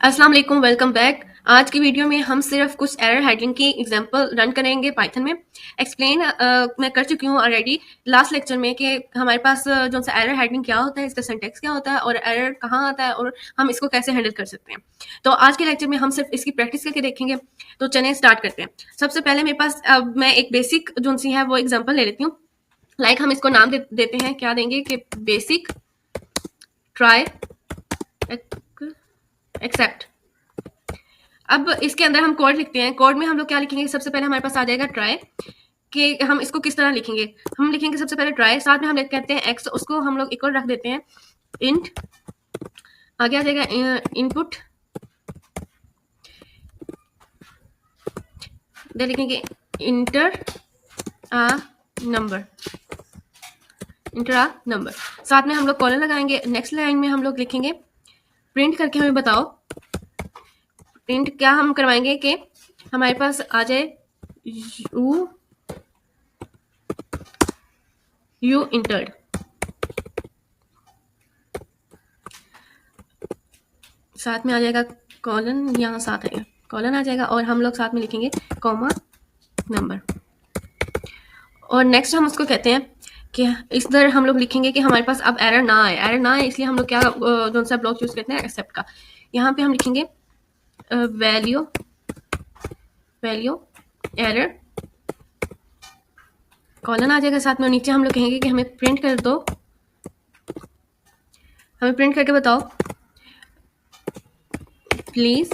अस्सलाम वालेकुम, welcome back. आज की वीडियो में हम सिर्फ कुछ एरर हैंडलिंग की एग्जांपल रन करेंगे पाइथन में। एक्सप्लेन मैं कर चुकी हूँ ऑलरेडी लास्ट लेक्चर में कि हमारे पास जो सा एरर हैंडलिंग क्या होता है, इसका सिंटैक्स क्या होता है और एरर कहाँ आता है और हम इसको कैसे हैंडल कर सकते हैं। तो आज के लेक्चर में हम सिर्फ इसकी प्रैक्टिस करके देखेंगे। तो चलिए स्टार्ट करते हैं। सबसे पहले मेरे पास मैं एक बेसिक जो सी है वो एग्जाम्पल ले लेती हूँ। लाइक हम इसको नाम देते हैं, क्या देंगे कि बेसिक ट्राई एक्सेप्ट। अब इसके अंदर हम कोड लिखते हैं। कोड में हम लोग क्या लिखेंगे, सबसे पहले हमारे पास आ जाएगा ट्राई, कि हम इसको किस तरह लिखेंगे। हम लिखेंगे सबसे पहले ट्राई, साथ में हम कहते हैं एक्स, उसको हम लोग इक्वल रख देते हैं इंट। आगे आ जाएगा इनपुट, दे लिखेंगे इंटर आ नंबर, इंटर आ नंबर। साथ में हम लोग कॉलन लगाएंगे। नेक्स्ट लाइन में हम लोग लिखेंगे प्रिंट करके हमें बताओ। प्रिंट क्या हम करवाएंगे कि हमारे पास आ जाए यू इंटर्ड। साथ में आ जाएगा कॉलन, यहाँ साथ आएगा कॉलन आ जाएगा और हम लोग साथ में लिखेंगे कॉमा नंबर। और नेक्स्ट हम उसको कहते हैं कि इस तरह हम लोग लिखेंगे कि हमारे पास अब एरर ना आए। एरर ना आए इसलिए हम लोग क्या जो सा ब्लॉक यूज करते हैं एक्सेप्ट का। यहाँ पे हम लिखेंगे वैल्यू एरर, कॉलन आ जाएगा साथ में। नीचे हम लोग कहेंगे कि हमें प्रिंट कर दो, हमें प्रिंट करके बताओ प्लीज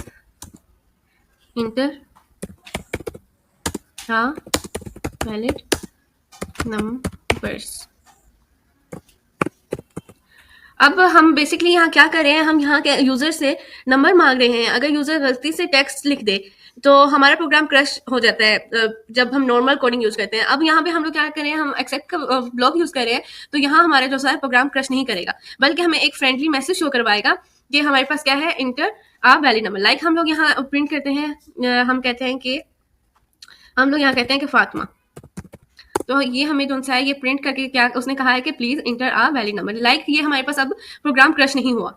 इंटर वैलिड नंबर्स। अब हम बेसिकली यहाँ क्या कर रहे हैं, हम यहाँ के यूजर से नंबर मांग रहे हैं। अगर यूजर गलती से टेक्स्ट लिख दे तो हमारा प्रोग्राम क्रश हो जाता है जब हम नॉर्मल कोडिंग यूज करते हैं। अब यहाँ पे हम लोग क्या कर रहे हैं, हम एक्सेप्ट का ब्लॉक यूज कर रहे हैं, तो यहाँ हमारा जो है प्रोग्राम क्रश नहीं करेगा, बल्कि हमें एक फ्रेंडली मैसेज शो करवाएगा कि हमारे पास क्या है, inter a valid number. Like हम लोग यहाँ प्रिंट करते हैं, हम कहते हैं कि हम लोग यहाँ कहते हैं कि फातिमा। तो ये हमें जो सा है ये प्रिंट करके क्या उसने कहा है कि please enter a valid number. Like ये हमारे पास अब प्रोग्राम क्रश नहीं हुआ।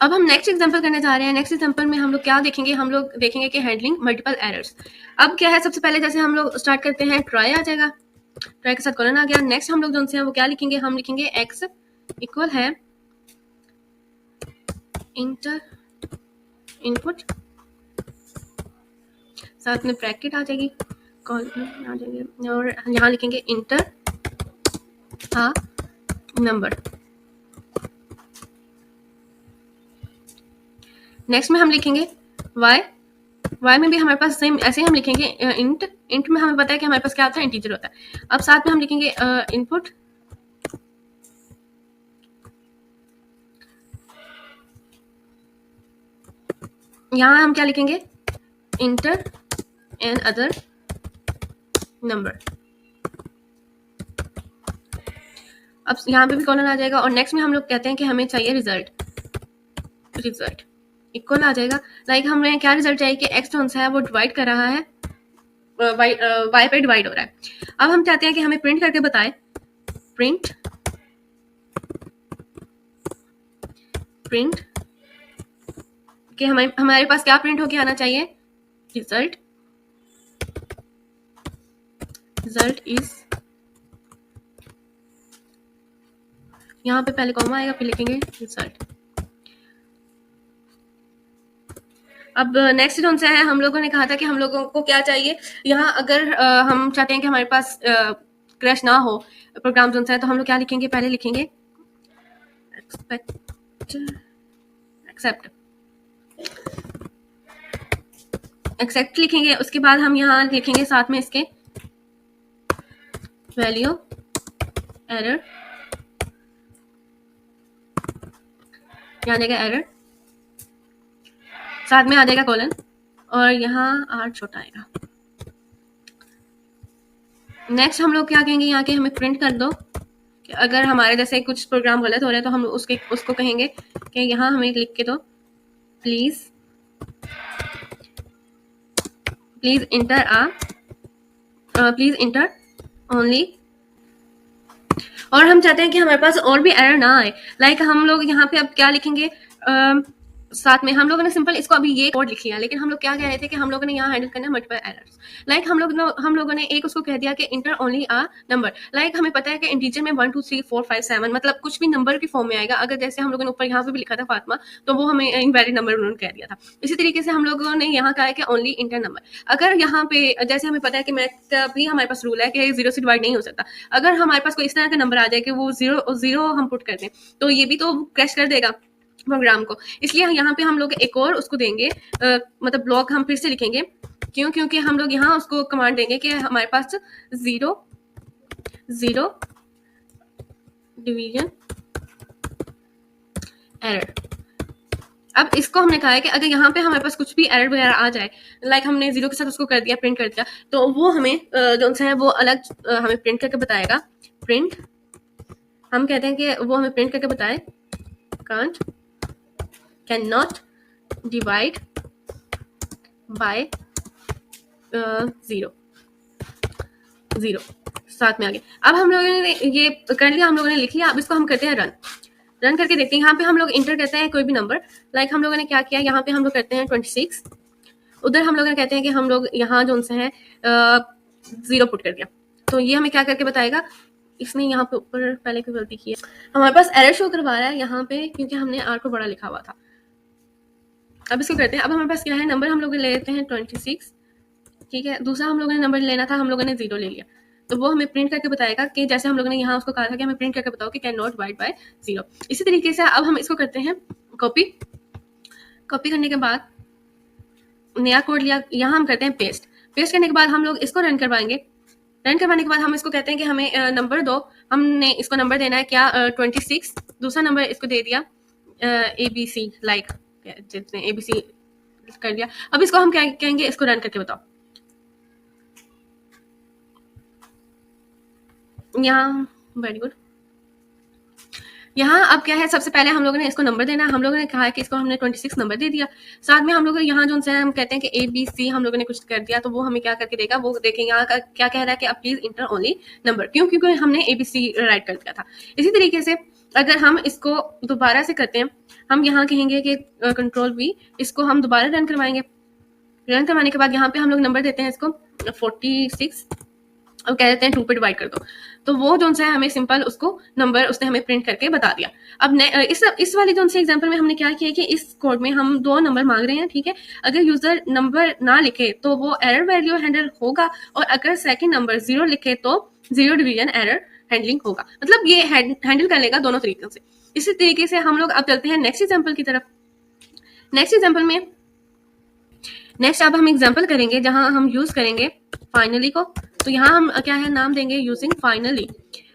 अब हम नेक्स्ट एग्जांपल करने जा रहे हैं। नेक्स्ट एग्जांपल में हम लोग क्या देखेंगे, हम लोग देखेंगे कि हैंडलिंग मल्टीपल एरर्स। अब क्या है, सबसे पहले जैसे हम लोग स्टार्ट करते हैं ट्राई आ जाएगा, ट्राई के साथ कॉलन आ गया। नेक्स्ट हम लोग जो है वो क्या लिखेंगे, हम लिखेंगे एक्स इक्वल है इंटर इनपुट, साथ में ब्रैकेट आ जाएगी, कॉलन आ जाएगी और यहाँ लिखेंगे इंटर आ नंबर। नेक्स्ट में हम लिखेंगे वाई में भी हमारे पास सेम ऐसे ही हम लिखेंगे इंट में हमें पता है कि हमारे पास क्या होता है, इंटीजर होता है। अब साथ में हम लिखेंगे इनपुट, यहाँ हम क्या लिखेंगे, इंटर एंड अदर नंबर। अब यहाँ पे भी कॉलन आ जाएगा और नेक्स्ट में हम लोग कहते हैं कि हमें चाहिए रिजल्ट इक्वल आ जाएगा। लाइक हमें क्या रिजल्ट चाहिए कि एक्स जो है वो डिवाइड कर रहा है, वाई पे डिवाइड हो रहा है। अब हम चाहते हैं कि हमें प्रिंट करके बताए, प्रिंट कि हमारे पास क्या प्रिंट होके आना चाहिए, रिजल्ट इज, यहाँ पे पहले कॉमा आएगा फिर लिखेंगे रिजल्ट। अब नेक्स्ट जो है हम लोगों ने कहा था कि हम लोगों को क्या चाहिए, यहाँ अगर हम चाहते हैं कि हमारे पास क्रैश ना हो प्रोग्राम जो है, तो हम लोग क्या लिखेंगे, पहले लिखेंगे एक्सेप्ट लिखेंगे। उसके बाद हम यहाँ लिखेंगे साथ में इसके वैल्यू एरर, यहाँ जाएगा एरर, साथ में आ जाएगा कॉलन और यहाँ आर छोटा आएगा। नेक्स्ट हम लोग क्या कहेंगे, यहाँ के हमें प्रिंट कर दो कि अगर हमारे जैसे कुछ प्रोग्राम गलत हो रहा है तो हम उसको कहेंगे कि यहाँ हमें लिख के दो प्लीज इंटर ओनली। और हम चाहते हैं कि हमारे पास और भी एरर ना आए। लाइक हम लोग यहाँ पे अब क्या लिखेंगे, साथ में हम लोगों ने सिंपल इसको अभी ये कोड लिख लिया, लेकिन हम लोग क्या कह रहे थे कि हम लोगों ने यहाँ हैंडल करना है मल्टीपल एरर्स। लाइक हम लोगों ने एक उसको कह दिया कि inter only a number. Like हमें पता है कि इंटीजर में 1 2 3 4 5 7 मतलब कुछ भी नंबर की फॉर्म में आएगा। अगर जैसे हम लोगों ने ऊपर यहाँ पे भी लिखा था फातिमा, तो वो हमें इनवैलिड नंबर उन्होंने कह दिया था। इसी तरीके से हम लोगों ने यहाँ कहा है कि ओनली इंटर नंबर। अगर यहाँ पे जैसे हमें पता है कि मैथ का भी हमारे पास रूल है कि 0 से डिवाइड नहीं हो सकता। अगर हमारे पास कोई इस तरह का नंबर आ जाए कि वो 0 हम पुट कर दें, तो ये भी तो क्रैश कर देगा प्रोग्राम को। इसलिए यहाँ पे हम लोग एक और उसको देंगे, मतलब ब्लॉक हम फिर से लिखेंगे। क्यों? क्योंकि हम लोग यहाँ उसको कमांड देंगे कि हमारे पास 0 0 डिवीजन एरर। अब इसको हमने कहा है कि अगर यहाँ पे हमारे पास कुछ भी एरर वगैरह आ जाए, लाइक हमने 0 के साथ उसको कर दिया, प्रिंट कर दिया, तो वो हमें जो है वो अलग हमें प्रिंट करके बताएगा। प्रिंट हम कहते हैं कि वो हमें प्रिंट करके बताए can't can not divide by 0 साथ में आ गया। अब हम लोगों ने ये कर लिया, हम लोगों ने लिख लिया। अब इसको हम करते हैं रन करके देखते हैं। यहाँ पे हम लोग इंटर करते हैं कोई भी नंबर। लाइक हम लोगों ने क्या किया, यहाँ पे हम लोग करते हैं 26, उधर हम लोग कहते हैं कि हम लोग यहाँ जो से है 0 पुट कर दिया। तो ये हमें क्या करके बताएगा, इसने यहाँ पे ऊपर पहले कोई गलती की है, हमारे पास एरर शो करवा रहा है यहाँ पे क्योंकि हमने आर को बड़ा लिखा हुआ था। अब इसको करते हैं। अब हमारे पास क्या है, नंबर हम लोग ले लेते हैं 26, ठीक है। दूसरा हम लोगों ने नंबर लेना था, हम लोगों ने 0 ले लिया, तो वो हमें प्रिंट करके बताएगा कि जैसे हम लोगों ने यहाँ उसको कहा था कि हमें प्रिंट करके बताओ कि कैन नॉट डिवाइड बाय 0। इसी तरीके से अब हम इसको करते हैं कॉपी करने के बाद नया कोड लिया, यहाँ हम करते हैं पेस्ट करने के बाद हम लोग इसको रन करवाएंगे। रन करवाने के बाद हम इसको कहते हैं कि हमें नंबर दो। हमने इसको नंबर देना है क्या, 26। दूसरा नंबर इसको दे दिया ABC, लाइक जितने ABC कर दिया। अब इसको हम क्या कहेंगे, इसको रन करके बताओ। यहाँ वेरी गुड। यहाँ अब क्या है, सबसे पहले हम लोगों ने इसको नंबर देना है। हम लोगों ने कहा है कि इसको हमने 26 नंबर दे दिया। साथ में हम लोग यहाँ जो हम कहते हैं कि ABC हम लोगों ने कुछ कर दिया, तो वो हमें क्या करके देगा, वो देखेंगे यहाँ का क्या कह रहा है कि अब प्लीज इंटर ओनली नंबर। क्यों? क्योंकि हमने ABC राइट कर दिया था। इसी तरीके से अगर हम इसको दोबारा से करते हैं, हम यहाँ कहेंगे कि Ctrl+V, इसको हम दोबारा रन करवाएंगे। रन करवाने के बाद यहाँ पे हम लोग नंबर देते हैं इसको 46, अब कह देते हैं 2 पे डिवाइड कर दो। तो वो जो है हमें सिंपल उसको नंबर उसने हमें प्रिंट करके बता दिया। अब इस वाली जो से एग्जांपल में हमने क्या किया कि इस कोड में हम 2 नंबर मांग रहे हैं, ठीक है। अगर यूजर नंबर ना लिखे तो वो एरर वैल्यू हैंडल होगा, और अगर सेकंड नंबर 0 लिखे तो 0 डिवीजन एरर हैंडलिंग होगा। मतलब ये हैंडल कर लेगा दोनों तरीकों से। इसी तरीके से हम लोग अब चलते हैं नेक्स्ट एग्जाम्पल की तरफ। नेक्स्ट अब हम एग्जाम्पल करेंगे जहां हम यूज करेंगे फाइनली को। तो यहाँ हम क्या है, नाम देंगे यूजिंग फाइनली।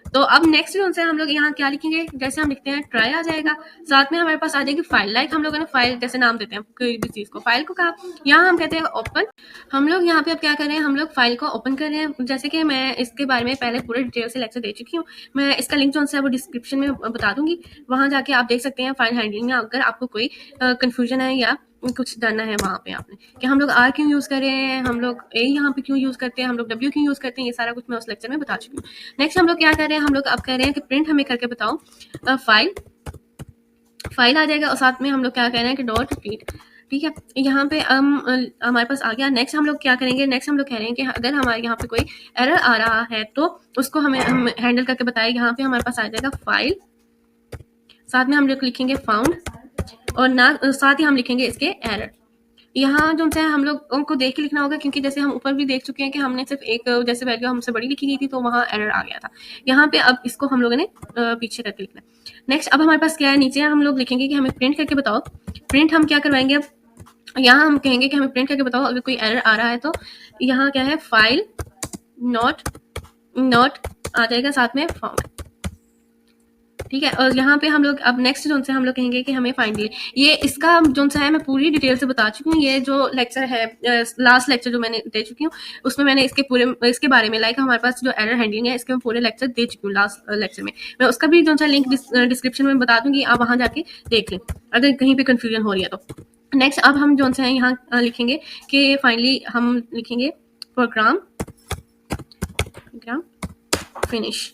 तो अब नेक्स्ट जो से हम लोग यहाँ क्या लिखेंगे, जैसे हम लिखते हैं ट्राई आ जाएगा, साथ में हमारे पास आ जाएगी फाइल। लाइक हम लोगों ने फाइल जैसे नाम देते हैं कोई भी चीज को, फाइल को कहा, यहाँ हम कहते हैं ओपन। हम लोग यहाँ पे अब क्या कर रहे हैं, हम लोग फाइल को ओपन कर रहे हैं। जैसे कि मैं इसके बारे में पहले पूरे डिटेल से लेक्चर दे चुकी हूँ, मैं इसका लिंक जो है वो डिस्क्रिप्शन में बता दूंगी, वहां जाके आप देख सकते हैं फाइल हैंडलिंग में। अगर आपको कोई कंफ्यूजन है या कुछ जानना है वहां पे आपने कि हम लोग आर क्यों यूज कर रहे हैं, हम लोग ए यहाँ पे क्यों यूज करते हैं, हम लोग डब्ल्यू क्यों यूज करते हैं, ये सारा कुछ मैं उस लेक्चर में बता चुकी हूँ। नेक्स्ट हम लोग क्या कर रहे हैं, हम लोग अब कह रहे हैं कि प्रिंट हमें करके बताओ फाइल आ जाएगा, और साथ में हम लोग क्या कह रहे हैं कि डॉट रीड, ठीक है। यहाँ पे हमारे पास आ गया। नेक्स्ट हम लोग क्या करेंगे, नेक्स्ट हम लोग कह रहे हैं कि अगर हमारे यहाँ पे कोई एरर आ रहा है तो उसको हम हैंडल करके बताए। यहाँ पे हमारे पास आ जाएगा फाइल, साथ में हम लोग लिखेंगे फाउंड, और ना साथ ही हम लिखेंगे इसके एरर। यहाँ जो है हम लोग को देख के लिखना होगा, क्योंकि जैसे हम ऊपर भी देख चुके हैं कि हमने सिर्फ एक जैसे वैल्यू हमसे बड़ी लिखी गई थी तो वहाँ एरर आ गया था। यहाँ पे अब इसको हम लोगों ने पीछे करके लिखना है। नेक्स्ट अब हमारे पास क्या है, नीचे हम लोग लिखेंगे कि हमें प्रिंट करके बताओ। प्रिंट हम क्या करवाएंगे, अब यहाँ हम कहेंगे कि हमें प्रिंट करके बताओ अगर कोई एरर आ रहा है। तो यहाँ क्या है, फाइल नॉट आ जाएगा, साथ में फाउंड, ठीक है। और यहाँ पे हम लोग अब नेक्स्ट जो से हम लोग कहेंगे कि हमें फाइनली, ये इसका जो सा है मैं पूरी डिटेल से बता चुकी हूँ। ये जो लेक्चर है, लास्ट लेक्चर जो मैंने दे चुकी हूँ, उसमें मैंने इसके बारे में, लाइक हमारे पास जो एरर हैंडलिंग है इसके मैं पूरे लेक्चर दे चुकी हूँ लास्ट लेक्चर में। मैं उसका भी जो सा लिंक डिस्क्रिप्शन में बता दूंगी, आप वहां जाके देख लें अगर कहीं पे कंफ्यूजन हो रही है तो। नेक्स्ट अब हम जो है यहाँ लिखेंगे कि फाइनली हम लिखेंगे प्रोग्राम फिनिश्ड,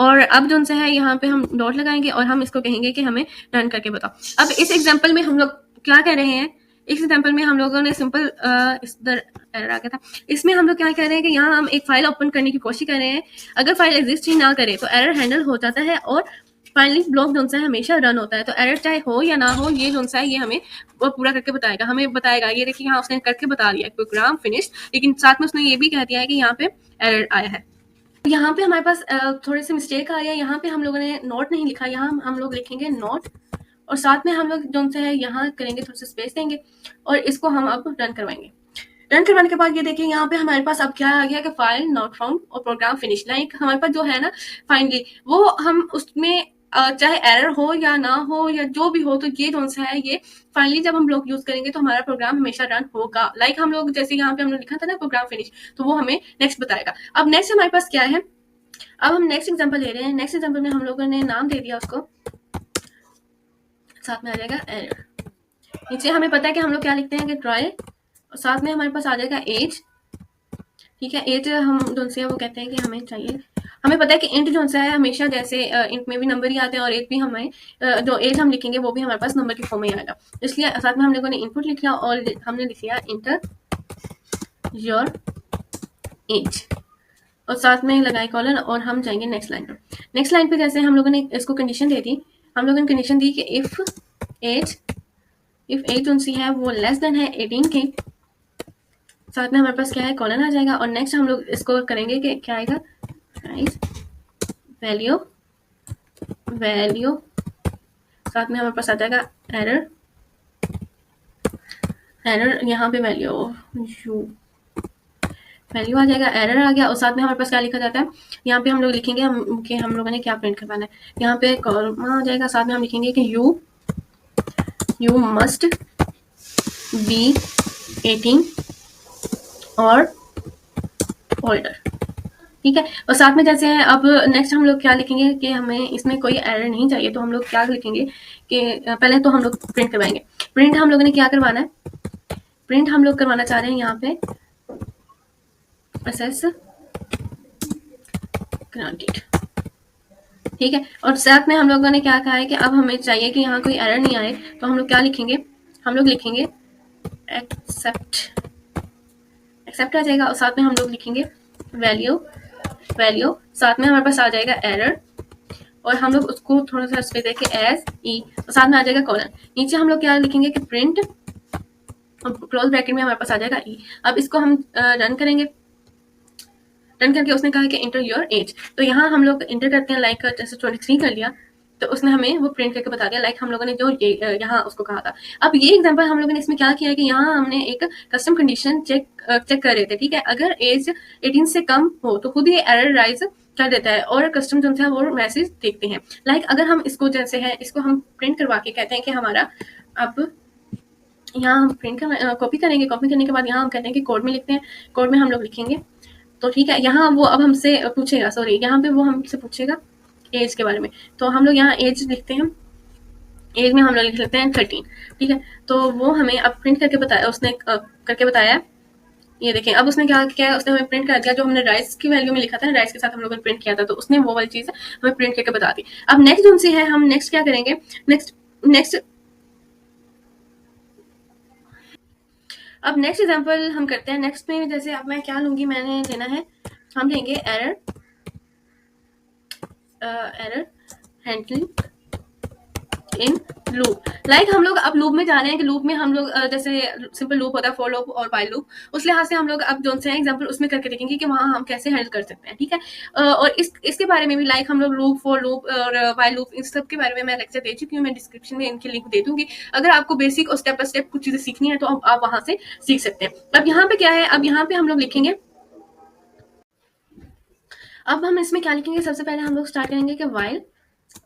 और अब जो है यहाँ पे हम डॉट लगाएंगे और हम इसको कहेंगे कि हमें रन करके बताओ। अब इस एग्जाम्पल में हम लोग क्या कर रहे हैं, इस एग्जाम्पल में हम लोगों ने सिंपल इधर एरर आ गया था, इसमें हम लोग क्या कर रहे हैं कि यहाँ हम एक फाइल ओपन करने की कोशिश कर रहे हैं। अगर फाइल एग्जिस्ट ही ना करे तो एरर हैंडल हो जाता है और फाइनली ब्लॉक जो है हमेशा रन होता है। तो एरर चाहे हो या ना हो, ये जो है ये हमें वो पूरा करके बताएगा, हमें बताएगा। ये देखिए यहाँ उसने करके बता दिया प्रोग्राम फिनिश, लेकिन साथ में उसने ये भी कह दिया है कि यहाँ पे एरर आया है। यहाँ पे हमारे पास थोड़ी सी मिस्टेक आ रही है, यहाँ पे हम लोगों ने नोट नहीं लिखा, यहाँ हम लोग लिखेंगे नोट और साथ में हम लोग जो है यहाँ करेंगे, थोड़ा सा स्पेस देंगे और इसको हम अब रन करवाएंगे। रन करवाने के बाद ये देखिए यहाँ पे हमारे पास अब क्या आ गया कि फाइल नॉट फाउंड और प्रोग्राम फिनिश। लाइक हमारे पास जो है ना फाइनली वो हम उसमें चाहे एरर हो या ना हो या जो भी हो, तो ये जो है ये फाइनली जब हम लोग यूज करेंगे तो हमारा प्रोग्राम हमेशा रन होगा। लाइक हम लोग जैसे यहाँ पे हमने लिखा था ना प्रोग्राम फिनिश, तो वो हमें नेक्स्ट बताएगा। अब नेक्स्ट हमारे पास क्या है, अब हम नेक्स्ट एग्जाम्पल ले रहे हैं। नेक्स्ट एग्जाम्पल में हम लोगों ने नाम दे दिया उसको, साथ में आ जाएगा एरर। नीचे हमें पता है कि हम लोग क्या लिखते हैं कि ट्राई, और साथ में हमारे पास आ जाएगा एज। ठीक है, एज हम जो है वो कहते हैं कि हमें चाहिए, हमें पता है कि इंट जो है हमेशा जैसे इंट में भी नंबर ही आते हैं और एज भी हमें जो एज हम लिखेंगे वो भी हमारे पास नंबर की फॉर्म में आएगा। इसलिए साथ में हम लोगों ने इनपुट लिख लिया और हमने लिख लिया इंटर योर एज और साथ में लगाए कॉलन और हम जाएंगे नेक्स्ट लाइन पर। नेक्स्ट लाइन पे जैसे हम लोगों ने इसको कंडीशन दे दी, हम लोगों ने कंडीशन दी कि इफ एज जो है वो लेस देन है 18 के, साथ में हमारे पास क्या है कॉलन आ जाएगा और नेक्स्ट हम लोग इसको करेंगे कि क्या आएगा वैल्यू साथ में हमारे पास आ जाएगा एरर यहाँ पे वैल्यू आ जाएगा, एरर आ गया और साथ में हमारे पास क्या लिखा जाता है, यहाँ पे हम लोग लिखेंगे कि हम लोगों ने क्या प्रिंट करवाना है। यहाँ पे कॉमा आ जाएगा, साथ में हम लिखेंगे कि यू मस्ट बी 18 और ओल्डर। ठीक है, और साथ में जैसे है अब नेक्स्ट हम लोग क्या लिखेंगे कि हमें इसमें कोई एरर नहीं चाहिए, तो हम लोग क्या लिखेंगे कि पहले तो हम लोग प्रिंट करवाएंगे। प्रिंट हम लोगों ने क्या करवाना है, प्रिंट हम लोग करवाना चाह रहे हैं यहाँ पे एक्सेस ग्रांटेड। ठीक है, और साथ में हम लोगों ने क्या कहा है कि अब हमें चाहिए कि यहाँ कोई एरर नहीं आए, तो हम लोग क्या लिखेंगे, हम लोग लिखेंगे एक्सेप्ट आ जाएगा और साथ में हम लोग लिखेंगे वैल्यू साथ में हमारे पास आ जाएगा एरर और हम लोग उसको थोड़ा सा स्पेस देके एज ई और साथ में आ जाएगा कॉलन। नीचे हम लोग क्या लिखेंगे कि प्रिंट और क्लोज ब्रैकेट में हमारे पास आ जाएगा ई। अब इसको हम रन करेंगे, रन करके उसने कहा कि इंटर योर एज, तो यहाँ हम लोग इंटर करते हैं, लाइक जैसे 23 कर लिया तो उसने हमें वो प्रिंट करके बता दिया, लाइक हम लोगों ने जो यहाँ उसको कहा था। अब ये एग्जांपल हम लोगों ने इसमें क्या किया है कि यहाँ हमने एक कस्टम कंडीशन चेक कर रहे थे। ठीक है, अगर एज 18 से कम हो तो खुद ही एरर राइज कर देता है और कस्टम जो है वो मैसेज देखते हैं। लाइक अगर हम इसको जैसे है इसको हम प्रिंट करवा के कहते हैं कि हमारा अब यहाँ हम प्रिंट कॉपी करेंगे, कॉपी करने के बाद यहाँ हम कहते हैं कि कोड में लिखते हैं, कोड में हम लोग लिखेंगे। तो ठीक है, यहाँ वो अब हमसे पूछेगा, सॉरी यहाँ पे वो हमसे पूछेगा एज के बारे में, तो हम लोग यहाँ एज लिखते हैं, एज में हम लोग लिख लेते हैं 13। ठीक है, तो वो हमें अब प्रिंट करके बताया, उसने करके बताया। ये देखें अब उसने क्या किया, उसने हमें प्रिंट कर दिया जो हमने राइस की वैल्यू में लिखा था, राइस के साथ हम लोगों ने प्रिंट किया था, तो उसने वो वाली चीज हमें प्रिंट करके बता दी। अब नेक्स्ट जो है हम नेक्स्ट क्या करेंगे, अब नेक्स्ट एग्जांपल हम करते हैं। नेक्स्ट में जैसे अब मैं क्या लूंगी, मैंने लेना है, हम लेंगे error handling in loop. Like हम लोग अब लूप में जा रहे हैं कि लूप में हम लोग जैसे सिंपल लूप होता है, फॉर लूप और वाइल लूप, उस लिहाज से हम लोग अब जो है एग्जांपल उसमें करके देखेंगे कि वहाँ हम कैसे हैंडल कर सकते हैं। ठीक है, और इसके बारे में भी लाइक हम लोग लूप, फॉर लूप और वाइल लूप, इन सब के बारे में मैं लेक्चर दे चुकी हूँ, मैं डिस्क्रिप्शन में इनकी लिंक दे दूंगी। अगर आपको बेसिक और स्टेप बाय स्टेप कुछ चीजें सीखनी है तो आप वहां से सीख सकते हैं। अब यहाँ पे क्या है, अब यहाँ पे हम लोग लिखेंगे, अब हम इसमें क्या लिखेंगे, सबसे पहले हम लोग स्टार्ट करेंगे कि वाइल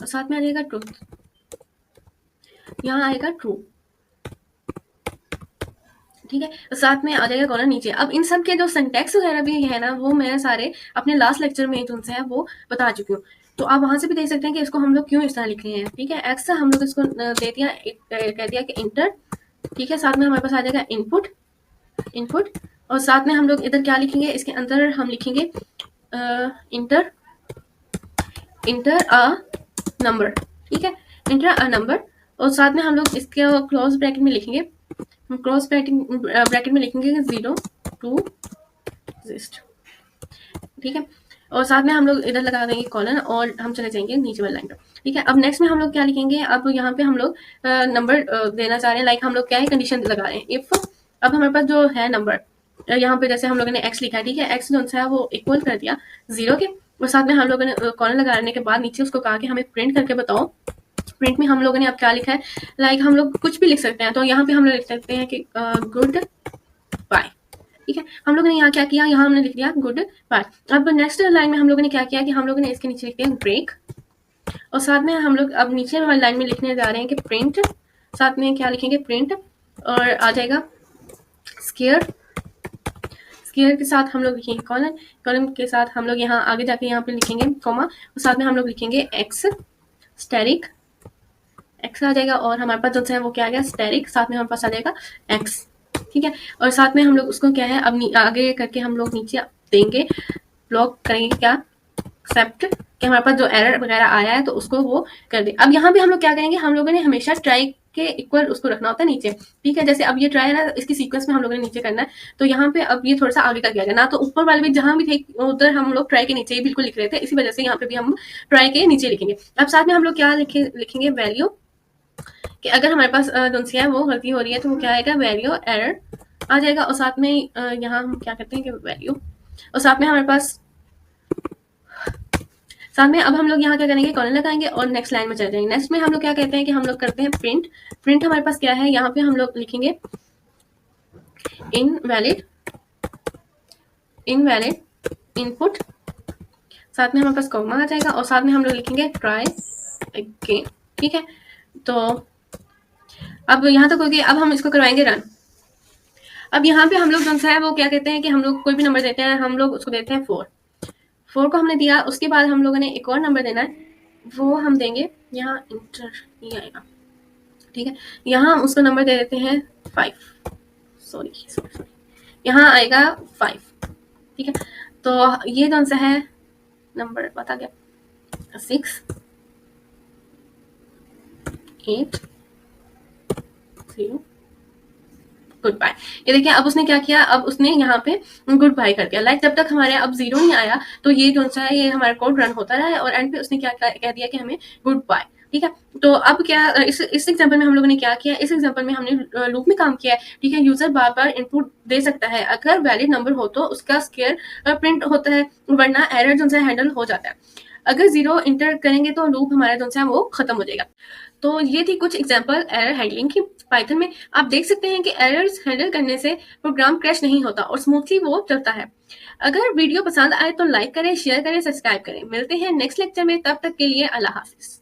और साथ में आ जाएगा ट्रू, यहाँ आएगा ट्रू। ठीक है, तो साथ में आ जाएगा कॉलन नीचे। अब इन सब के जो सिंटैक्स वगैरह भी है ना, वो मैं सारे अपने लास्ट लेक्चर में जो है वो बता चुकी हूँ, तो आप वहां से भी देख सकते हैं कि इसको हम लोग क्यों इस तरह लिख रहे हैं। ठीक है, एक्स हम लोग इसको दे दिया, कह दिया कि इंटर। ठीक है, साथ में हमारे पास आ जाएगा इनपुट और साथ में हम लोग इधर क्या लिखेंगे, इसके अंदर हम लिखेंगे इंटर इंटर अ नंबर, ठीक है, इंटर अ नंबर, और साथ में हम लोग इसके क्लोज ब्रैकेट में लिखेंगे, क्लोज ब्रैकेट में लिखेंगे 0 टू एग्जिस्ट, ठीक है, और साथ में हम लोग इधर लगा देंगे कॉलन और हम चले जाएंगे नीचे वाली लाइन पर, ठीक है। अब नेक्स्ट में हम लोग क्या लिखेंगे, अब यहाँ पे हम लोग नंबर देना चाह रहे हैं, लाइक हम लोग क्या है कंडीशन लगा रहे हैं, इफ अब हमारे पास जो है नंबर यहाँ पे जैसे हम लोगों ने x लिखा है, ठीक है, x जो है वो इक्वल कर दिया 0 के, और साथ में हम लोगों ने कॉलन लगाने के बाद नीचे उसको कहा कि हमें प्रिंट करके बताओ। प्रिंट में हम लोगों ने अब क्या लिखा है, लाइक हम लोग कुछ भी लिख सकते हैं, तो यहाँ पे हम लोग लिख सकते हैं कि गुड बाय, ठीक है। हम लोगों ने यहाँ क्या किया, यहाँ हमने लिख दिया गुड बाय। अब नेक्स्ट लाइन में हम लोगों ने क्या किया कि हम लोगों ने इसके नीचे लिख दिया ब्रेक, और साथ में हम लोग अब नीचे वाली लाइन में लिखने जा रहे हैं कि प्रिंट, साथ में क्या लिखेंगे प्रिंट, और आ जाएगा स्केयर, स्केयर के साथ हम लोग लिखेंगे कॉलन, कॉलन के साथ हम लोग यहाँ आगे जाके यहाँ पे लिखेंगे कॉमा, और साथ में हम लोग लिखेंगे एक्स स्टेरिक, एक्स आ जाएगा, और हमारे पास जो है वो क्या आ गया स्टेरिक, साथ में हमारे पास आ जाएगा एक्स, ठीक है, और साथ में हम लोग उसको क्या है अब आगे करके हम लोग नीचे देंगे, ब्लॉक करेंगे क्या एक्सेप्ट, कि हमारे पास जो एरर वगैरह आया है तो उसको वो कर दे। अब यहाँ पे हम लोग क्या करेंगे, हम लोगों ने हमेशा ट्राई के इक्वल उसको रखना होता है नीचे, ठीक है, जैसे अब ये ट्राई है ना, इसकी सीक्वेंस में हम लोगों ने नीचे करना है, तो यहाँ पे अब ये थोड़ा सा आगे का किया गया ना, तो ऊपर वाले भी जहां भी थे उधर हम लोग ट्राई के नीचे ही बिल्कुल लिख रहे थे, इसी वजह से यहाँ पे भी हम ट्राई के नीचे लिखेंगे। अब साथ में हम लोग क्या लिखेंगे वैल्यू, कि अगर हमारे पास जो है वो गलती हो रही है तो वो क्या आएगा वैल्यू एरर आ जाएगा, और साथ में यहाँ हम क्या करते हैं कि वैल्यू, और साथ में हमारे पास साथ में अब हम लोग यहाँ क्या करेंगे कॉलन लगाएंगे और नेक्स्ट लाइन में चले जाएंगे। नेक्स्ट में हम लोग क्या कहते हैं कि हम लोग करते हैं प्रिंट, प्रिंट हमारे पास क्या है, यहाँ पे हम लोग लिखेंगे इनवैलिड, इनवैलिड इनपुट, साथ में हमारे पास कॉमा आ जाएगा, और साथ में हम लोग लिखेंगे ट्राई अगेन, ठीक है। तो अब यहाँ तक हो गया, अब हम इसको करवाएंगे रन। अब यहाँ पे हम लोग जो है वो क्या कहते हैं कि हम लोग कोई भी नंबर देते हैं, हम लोग उसको देते हैं 4, 4 को हमने दिया, उसके बाद हम लोगों ने एक और नंबर देना है, वो हम देंगे यहाँ इंटर ही आएगा, ठीक है, यहाँ हम उसको नंबर दे देते हैं 5, सॉरी यहाँ आएगा 5, ठीक है। तो ये कौन सा है नंबर बता गया 6 8 0 गुड बाय। ये देखिए अब उसने क्या किया, अब उसने यहाँ पे गुड बाय कर दिया, लाइक जब तक हमारे अब 0 नहीं आया तो ये जो सा है ये हमारा कोड रन होता रहा है, और एंड पे उसने क्या कह दिया कि हमें गुड बाय, ठीक है। तो अब क्या इस एग्जांपल में हम लोगों ने क्या किया, इस एग्जांपल में हमने लूप में काम किया है, ठीक है। यूजर बार बार इनपुट दे सकता है, अगर वैलिड नंबर हो तो उसका स्केयर प्रिंट होता है, वरना एरर जो है हैंडल हो जाता है। अगर 0 इंटर करेंगे तो लूप हमारा जो है वो खत्म हो जाएगा। तो ये थी कुछ एग्जांपल एरर हैंडलिंग की पाइथन में। आप देख सकते हैं कि एरर्स हैंडल करने से प्रोग्राम क्रैश नहीं होता और स्मूथली वो चलता है। अगर वीडियो पसंद आए तो लाइक करें, शेयर करें, सब्सक्राइब करें। मिलते हैं नेक्स्ट लेक्चर में, तब तक के लिए अल्लाह हाफिज।